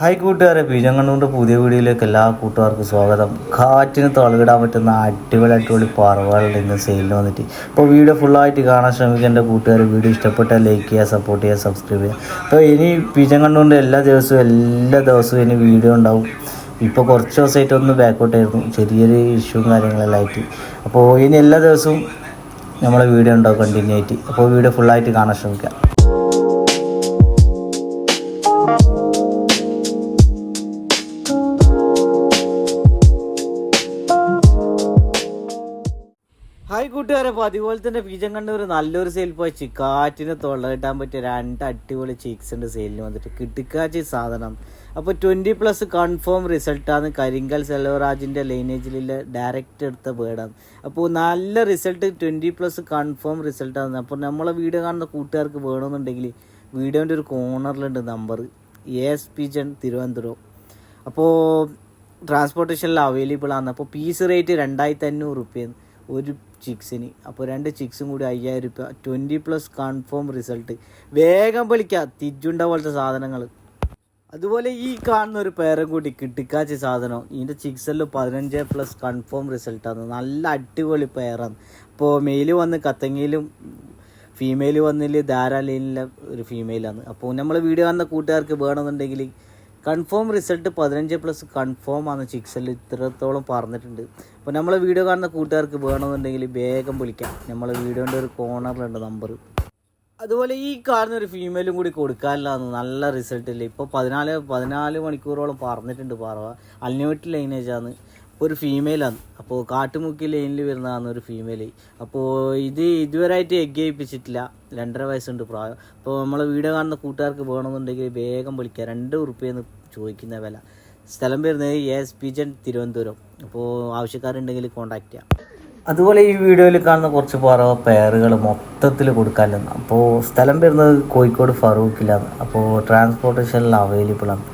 Hi കൂട്ടുകാരെ, പീജങ്കണ്ണൂരിൻ്റെ പുതിയ വീഡിയോയിലേക്ക് എല്ലാ കൂട്ടുകാർക്കും സ്വാഗതം. കാറ്റിന് തളകിടാൻ പറ്റുന്ന അടിപൊളി പറവകളുടെ ഇന്ന് സെയിലിന് വന്നിട്ട് ഇപ്പോൾ വീഡിയോ ഫുള്ളായിട്ട് കാണാൻ ശ്രമിക്കുക. എൻ്റെ കൂട്ടുകാർ വീഡിയോ ഇഷ്ടപ്പെട്ടാൽ ലൈക്ക് ചെയ്യുക, സപ്പോർട്ട് ചെയ്യുക, സബ്സ്ക്രൈബ് ചെയ്യുക. അപ്പോൾ ഇനി പീജങ്കണ്ണൂരിൻ്റെ എല്ലാ ദിവസവും ഇനി വീഡിയോ ഉണ്ടാവും. ഇപ്പോൾ കുറച്ച് ദിവസമായിട്ട് ഒന്ന് ബാക്കോട്ടായിരുന്നു, ചെറിയൊരു ഇഷ്യൂവും കാര്യങ്ങളെല്ലാം ആയിട്ട്. അപ്പോൾ ഇനി എല്ലാ ദിവസവും നമ്മളെ വീഡിയോ ഉണ്ടാവും കണ്ടിന്യൂ ആയിട്ട്. അപ്പോൾ വീഡിയോ ഫുള്ളായിട്ട് കാണാൻ ശ്രമിക്കുക. ഹായ് കൂട്ടുകാരെ, അപ്പോൾ അതുപോലെ തന്നെ പീജങ്കണ്ണൂർ നല്ലൊരു സെയിൽ പോയി കാറ്റിന് തൊള്ളയിട്ടാൻ പറ്റിയ 2 അടിപൊളി ചിക്സ് ഉണ്ട് സെയിലിന് വന്നിട്ട്. കിട്ടിക്കാച്ചി സാധനം. അപ്പോൾ 20+ കൺഫേം റിസൾട്ടാണ്. കരിങ്കൽ സെൽവരാജിൻ്റെ ലൈനേജിലുള്ള ഡയറക്റ്റ് എടുത്ത ബേർഡാണ്. അപ്പോൾ നല്ല റിസൾട്ട് 20+ കൺഫേം റിസൾട്ടാണ്. അപ്പോൾ നമ്മളെ വീഡിയോ കാണുന്ന കൂട്ടുകാർക്ക് വേണമെന്നുണ്ടെങ്കിൽ വീഡിയോൻ്റെ ഒരു കോർണറിലുണ്ട് നമ്പർ, AS പിജൺ തിരുവനന്തപുരം. അപ്പോൾ ട്രാൻസ്പോർട്ടേഷനിൽ അവൈലബിൾ ആണ്. അപ്പോൾ പീസ് റേറ്റ് 2500 രൂപയാണ് ഒരു ചിക്സിന്. അപ്പോൾ 2 ചിക്സും കൂടി 5000 രൂപ. 20+ കൺഫേം റിസൾട്ട്. വേഗം വിളിക്കുക, തിജുണ്ട പോലത്തെ സാധനങ്ങൾ. അതുപോലെ ഈ കാണുന്ന ഒരു പേരും കൂടി കിട്ടിക്കാച്ച സാധനം. ഇതിൻ്റെ ചിക്സെല്ലാം 15+ കൺഫേം റിസൾട്ടാണ്. നല്ല അടിപൊളി പെയറാണ്. അപ്പോൾ മെയില് വന്ന് കത്തങ്ങയിലും ഫീമെയിൽ വന്നിൽ ധാരാലയിലെ ഒരു ഫീമെയിലാണ്. അപ്പോൾ നമ്മൾ വീഡിയോ കാണുന്ന കൂട്ടുകാർക്ക് വേണമെന്നുണ്ടെങ്കിൽ കൺഫേം റിസൾട്ട് 15+ കൺഫേം ആണ് ചിക്സെല്ലാം ഇത്രത്തോളം പറഞ്ഞിട്ടുണ്ട്. അപ്പോൾ നമ്മളെ വീഡിയോ കാണുന്ന കൂട്ടുകാർക്ക് വേണമെന്നുണ്ടെങ്കിൽ വേഗം വിളിക്കാം. നമ്മളെ വീഡിയോൻ്റെ ഒരു കോർണറിലുണ്ട് നമ്പർ. അതുപോലെ ഈ കാണുന്ന ഒരു ഫീമെയിലും കൂടി കൊടുക്കാനില്ലാന്ന്. നല്ല റിസൾട്ടില്ല. ഇപ്പോൾ 14 മണിക്കൂറോളം പറഞ്ഞിട്ടുണ്ട് പറവ. അൺലിമിറ്റഡ് ലൈനേജാണ്. ഇപ്പോൾ ഒരു ഫീമെയിലാണ്. അപ്പോൾ കാട്ടുമുക്കി ലൈനിൽ വരുന്നതാണ് ഒരു ഫീമെയിൽ. അപ്പോൾ ഇതുവരെയായിട്ട് എഗ് ചെയ്യിപ്പിച്ചിട്ടില്ല. 2.5 വയസ്സുണ്ട് പ്രായം. അപ്പോൾ നമ്മളെ വീഡിയോ കാണുന്ന കൂട്ടുകാർക്ക് വേണമെന്നുണ്ടെങ്കിൽ വേഗം വിളിക്കുക. 2 രൂപയെന്ന് ചോദിക്കുന്ന വില. സ്ഥലം വരുന്നത് AS പിജൺ തിരുവനന്തപുരം. അപ്പോൾ ആവശ്യക്കാരുണ്ടെങ്കിൽ കോൺടാക്ട് ചെയ്യാം. അതുപോലെ ഈ വീഡിയോയിൽ കാണുന്ന കുറച്ച് പറവ പെയറുകൾ മൊത്തത്തിൽ കൊടുക്കാനില്ലെന്ന്. അപ്പോൾ സ്ഥലം വരുന്നത് കോഴിക്കോട് ഫറൂഖിലാണ്. അപ്പോൾ ട്രാൻസ്പോർട്ടേഷനിൽ അവൈലബിൾ ആണ്.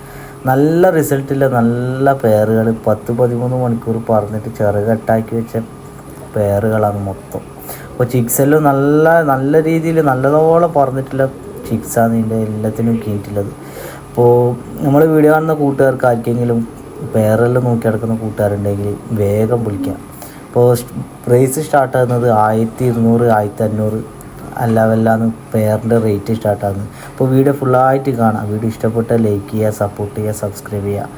നല്ല റിസൾട്ടില്ല, നല്ല പെയറുകൾ. 10-13 മണിക്കൂർ പറഞ്ഞിട്ട് ചെറുകെട്ടാക്കി വെച്ച പെയറുകളാണ് മൊത്തം. അപ്പോൾ ചിക്സെല്ലാം നല്ല രീതിയിൽ നല്ലതോളം പറഞ്ഞിട്ടുള്ള ചിക്സാണ് ഇതിൻ്റെ എല്ലാത്തിനും കീറ്റുള്ളത്. അപ്പോൾ നമ്മൾ വീഡിയോ കാണുന്ന കൂട്ടുകാർക്ക് ആർക്കെങ്കിലും പെയറെല്ലാം നോക്കി നടക്കുന്ന കൂട്ടുകാരുണ്ടെങ്കിൽ വേഗം വിളിക്കാം. അപ്പോൾ പ്രൈസ് സ്റ്റാർട്ടാകുന്നത് 1200, 1500 അല്ലാതെല്ലാന്ന് പെയറിൻ്റെ റേറ്റ് സ്റ്റാർട്ടാകുന്നത്. അപ്പോൾ വീഡിയോ ഫുള്ളായിട്ട് കാണാം. വീഡിയോ ഇഷ്ടപ്പെട്ടാൽ ലൈക്ക് ചെയ്യുക, സപ്പോർട്ട് ചെയ്യുക, സബ്സ്ക്രൈബ് ചെയ്യുക.